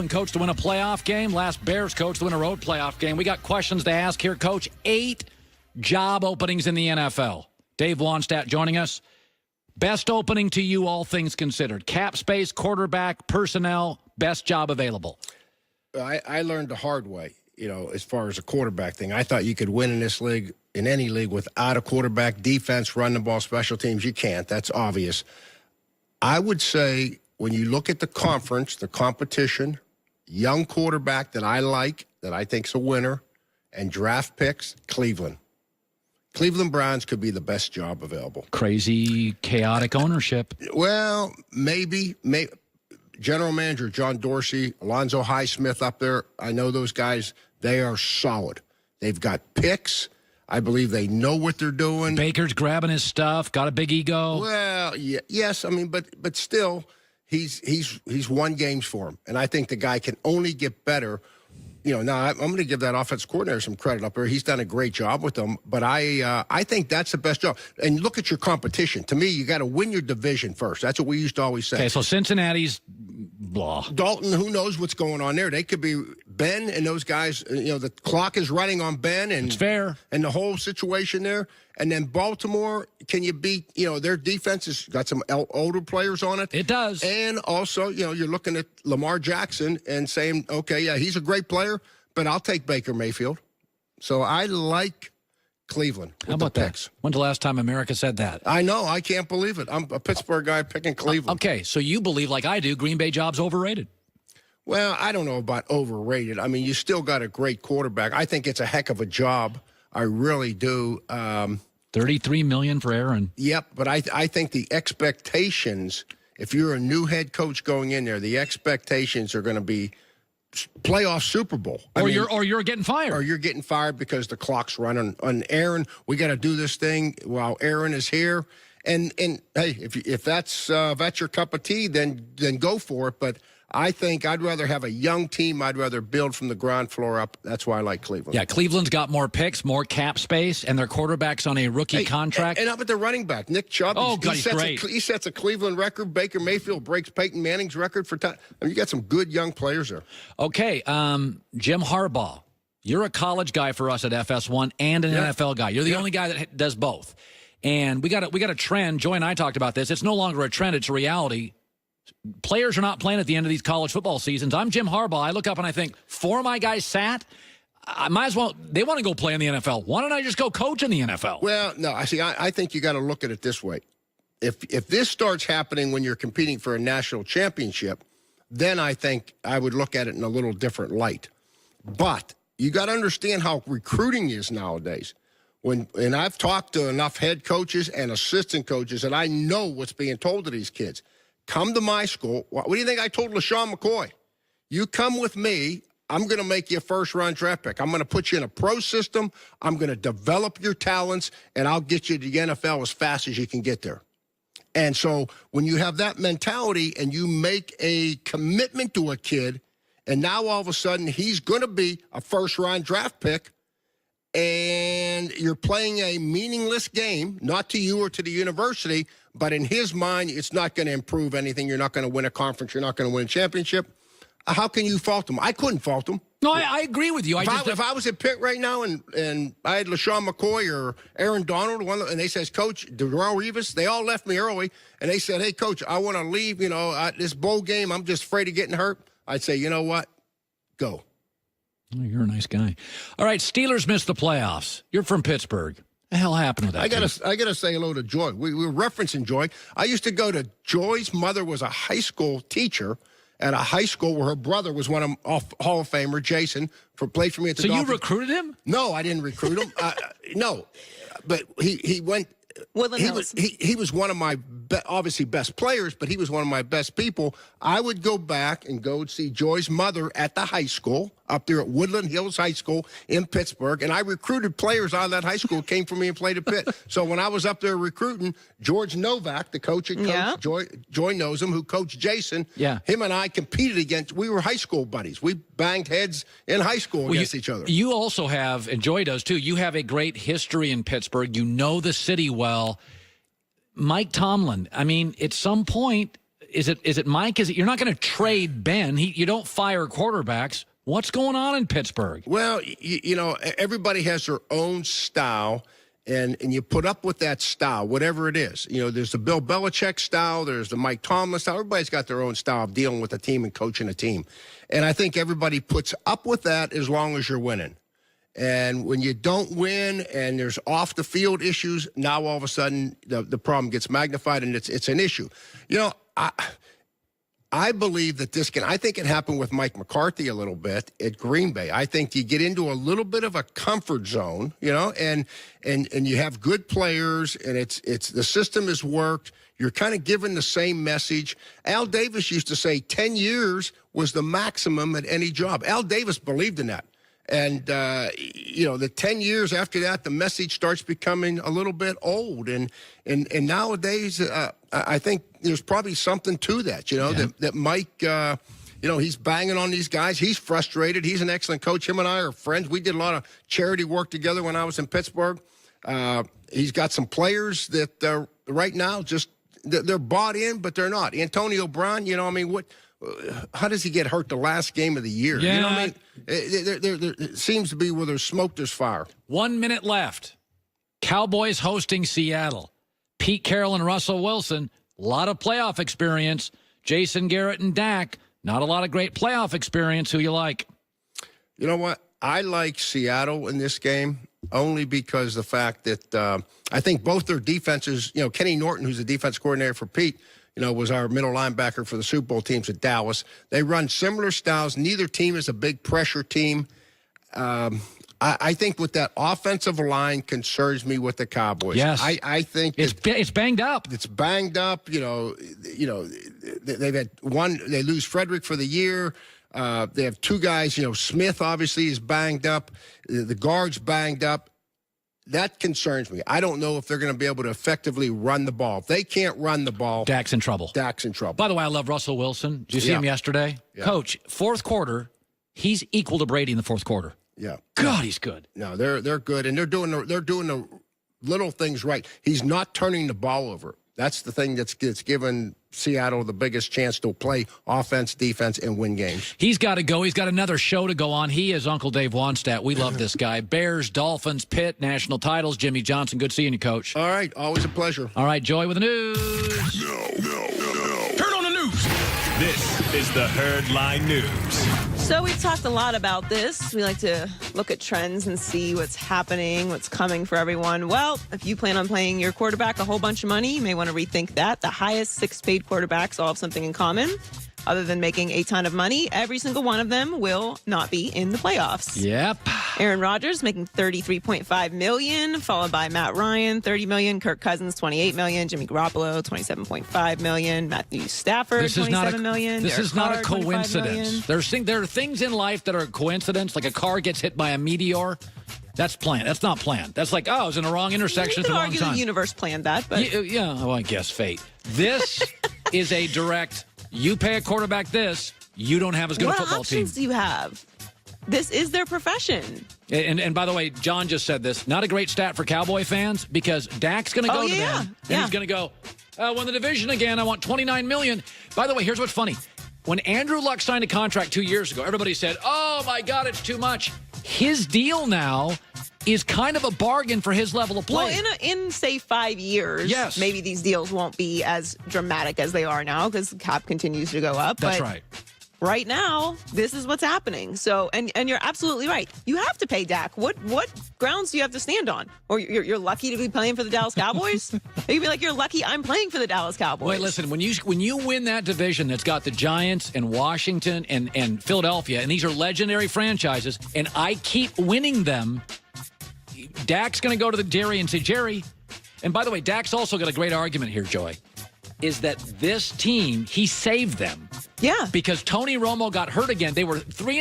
Coach to win a playoff game. Last Bears coach to win a road playoff game. We got questions to ask here, Coach. 8 job openings in the NFL. Dave Wannstedt joining us. Best opening to you, all things considered. Cap space, quarterback, personnel, best job available. I learned the hard way, as far as a quarterback thing. I thought you could win in this league, in any league, without a quarterback. Defense, run the ball, special teams, you can't. That's obvious. I would say when you look at the conference, the competition, young quarterback that I like, that I think's a winner, and draft picks, Cleveland. Cleveland Browns could be the best job available. Crazy, chaotic ownership. Well, maybe. General manager John Dorsey, Alonzo Highsmith up there, I know those guys, they are solid. They've got picks. I believe they know what they're doing. Baker's grabbing his stuff, got a big ego. Well, yes, but still, he's won games for him. And I think the guy can only get better. Now I'm going to give that offense coordinator some credit up there. He's done a great job with them, but I think that's the best job. And look at your competition. To me, you got to win your division first. That's what we used to always say. Okay, so Cincinnati's blah. Dalton, who knows what's going on there? They could be Ben and those guys. The clock is running on Ben, and it's fair, and the whole situation there. And then Baltimore, can you beat? Their defense has got some older players on it. It does. And also, you're looking at Lamar Jackson and saying, okay, yeah, he's a great player, but I'll take Baker Mayfield. So I like Cleveland. How about that? When's the last time America said that? I know. I can't believe it. I'm a Pittsburgh guy picking Cleveland. Okay, so you believe, like I do, Green Bay job's overrated. Well, I don't know about overrated. I mean, you still got a great quarterback. I think it's a heck of a job. I really do. $33 million for Aaron. Yep, but I think the expectations, if you're a new head coach going in there, the expectations are going to be playoff Super Bowl. Or you're getting fired. Or you're getting fired because the clock's running on Aaron. We got to do this thing while Aaron is here. And hey, if that's your cup of tea, then go for it. But I think I'd rather have a young team. I'd rather build from the ground floor up. That's why I like Cleveland. Yeah, Cleveland's got more picks, more cap space, and their quarterback's on a rookie contract. And up at the running back, Nick Chubb. Oh, God, he's great. He sets a Cleveland record. Baker Mayfield breaks Peyton Manning's record for time. You got some good young players there. Okay, Jim Harbaugh. You're a college guy for us at FS1 and an NFL guy. You're the only guy that does both. And we got a trend. Joy and I talked about this. It's no longer a trend. It's a reality. Players are not playing at the end of these college football seasons. I'm Jim Harbaugh. I look up and I think, 4 of my guys sat. I might as well. They want to go play in the NFL. Why don't I just go coach in the NFL? Well, no. I think you got to look at it this way. If this starts happening when you're competing for a national championship, then I think I would look at it in a little different light. But you got to understand how recruiting is nowadays. And I've talked to enough head coaches and assistant coaches, and I know what's being told to these kids. Come to my school. What do you think I told LaShawn McCoy? You come with me, I'm going to make you a first-round draft pick. I'm going to put you in a pro system. I'm going to develop your talents, and I'll get you to the NFL as fast as you can get there. And so when you have that mentality and you make a commitment to a kid, and now all of a sudden he's going to be a first-round draft pick, and you're playing a meaningless game, not to you or to the university, but in his mind, it's not going to improve anything. You're not going to win a conference. You're not going to win a championship. How can you fault him? I couldn't fault him. No, I agree with you. If I was at Pitt right now and I had LaShawn McCoy or Aaron Donald, and they says, Coach, Darrelle Revis, they all left me early, and they said, hey, Coach, I want to leave, this bowl game. I'm just afraid of getting hurt. I'd say, you know what? Go. Oh, you're a nice guy. All right, Steelers missed the playoffs. You're from Pittsburgh. The hell happened with that? I gotta say hello to Joy. We were referencing Joy. I used to go to Joy's mother was a high school teacher at a high school where her brother was one of Hall of Famer Jason played for me at the Dolphins. So you recruited him? No, I didn't recruit him. No, but he went. He was one of my obviously best players, but he was one of my best people. I would go back and go see Joy's mother at the high school up there at Woodland Hills High School in Pittsburgh, and I recruited players out of that high school who came from me and played at Pitt. So when I was up there recruiting, George Novak, the coach at Coach, Joy knows him, who coached Jason, him and I competed against, we were high school buddies. We banged heads in high school against each other. You also have, and Joy does too, you have a great history in Pittsburgh. You know the city well. Mike Tomlin, I mean, at some point, Is it Mike? You're not going to trade Ben. You don't fire quarterbacks. What's going on in Pittsburgh? Well, you know, everybody has their own style, and you put up with that style, whatever it is. You know, there's the Bill Belichick style, there's the Mike Tomlin style. Everybody's got their own style of dealing with a team and coaching a team. And I think everybody puts up with that as long as you're winning. And when you don't win and there's off-the-field issues, now all of a sudden the problem gets magnified and it's an issue. You know, I believe that I think it happened with Mike McCarthy a little bit at Green Bay. I think you get into a little bit of a comfort zone, you know, and you have good players, and it's the system has worked. You're kind of given the same message. Al Davis used to say 10 years was the maximum at any job. Al Davis believed in that. And, you know, the 10 years after that, the message starts becoming a little bit old. And nowadays, I think there's probably something to that, you know, that Mike, you know, he's banging on these guys. He's frustrated. He's an excellent coach. Him and I are friends. We did a lot of charity work together when I was in Pittsburgh. He's got some players that right now just they're bought in, but they're not. Antonio Brown, you know, I mean, how does he get hurt the last game of the year? Yeah. You know what I mean? There seems to be where there's smoke, there's fire. 1 minute left. Cowboys hosting Seattle. Pete Carroll and Russell Wilson, a lot of playoff experience. Jason Garrett and Dak, not a lot of great playoff experience. Who you like? You know what? I like Seattle in this game only because the fact that I think both their defenses, you know, Kenny Norton, who's the defense coordinator for Pete, you know, was our middle linebacker for the Super Bowl teams at Dallas. They run similar styles. Neither team is a big pressure team. I think with that offensive line concerns me with the Cowboys. Yes. I think it's banged up. It's banged up. You know, they've had one. They lose Frederick for the year. They have two guys. You know, Smith obviously is banged up. The guard's banged up. That concerns me. I don't know if they're going to be able to effectively run the ball. If they can't run the ball, Dak's in trouble. Dak's in trouble. By the way, I love Russell Wilson. Did you see him yesterday? Yeah. Coach, fourth quarter, he's equal to Brady in the fourth quarter. Yeah. God, he's good. No, they're good, and they're doing the little things right. He's not turning the ball over. That's the thing that's given Seattle the biggest chance to play offense, defense, and win games. He's got to go. He's got another show to go on. He is Uncle Dave Wannstedt. We love this guy. Bears, Dolphins, Pitt, national titles. Jimmy Johnson, good seeing you, Coach. All right, always a pleasure. All right, Joey with the news. No. Turn on the news. This is the Herdline News. So we've talked a lot about this. We like to look at trends and see what's happening, what's coming for everyone. Well, if you plan on paying your quarterback a whole bunch of money, you may want to rethink that. The highest 6 paid quarterbacks all have something in common. Other than making a ton of money, every single one of them will not be in the playoffs. Yep. Aaron Rodgers making $33.5 million, followed by Matt Ryan, $30 million, Kirk Cousins, $28 million, Jimmy Garoppolo, $27.5 million, Matthew Stafford, $27 million. This is not a coincidence. There are things in life that are a coincidence, like a car gets hit by a meteor. That's planned. That's not planned. That's like, I was in the wrong intersection at the wrong time. You could argue the universe planned that, but yeah, well, I guess fate. This is a direct. You pay a quarterback this, you don't have as good a football team. What options do you have? This is their profession. And by the way, John just said this. Not a great stat for Cowboy fans because Dak's going to go to them. And he's going to go, won the division again. I want $29 million. By the way, here's what's funny. When Andrew Luck signed a contract 2 years ago, everybody said, oh, my God, it's too much. His deal now is kind of a bargain for his level of play. Well, in say 5 years, yes, maybe these deals won't be as dramatic as they are now because the cap continues to go up. That's right. Right now, this is what's happening. So, and you're absolutely right. You have to pay Dak. What grounds do you have to stand on? Or you're lucky to be playing for the Dallas Cowboys? You'd be like, you're lucky I'm playing for the Dallas Cowboys. Wait, listen, when you win that division that's got the Giants and Washington and Philadelphia, and these are legendary franchises, and I keep winning them, Dak's going to go to the Jerry and say, Jerry, and by the way, Dak's also got a great argument here, Joy, is that this team, he saved them. Yeah. Because Tony Romo got hurt again. They were 3